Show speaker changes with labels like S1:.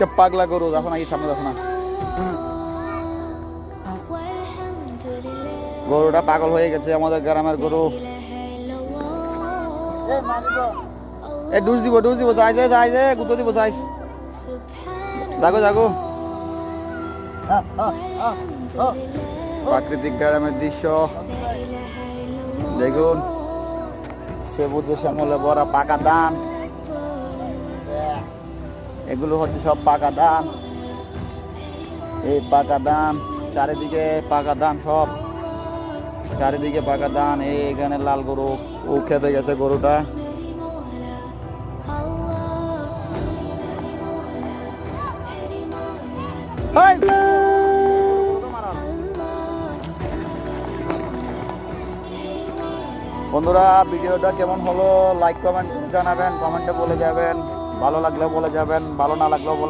S1: বাচ্চা পাগলা গরু, দেখো না, এই সামনে দেখো না, গরুটা পাগল হয়ে গেছে আমাদের গ্রামের গরু। ডুজ দিব যাই গুতো দিব যাই, জাগো প্রাকৃতিক গ্রামের দৃশ্য দেখুন, সবুজে শ্যামলে ভরা পাকা ধান, এগুলো হচ্ছে সব পাকা ধান, এই পাকা ধান চারিদিকে পাকা ধান, সব চারিদিকে পাকা ধান। এইখানে লাল গরু, ও খেতে গেছে গরুটা। বন্ধুরা, ভিডিওটা কেমন হলো লাইক কমেন্ট জানাবেন, কমেন্টে বলে যাবেন, ভালো লাগলে বলে যাবেন, ভালো না লাগলেও বলে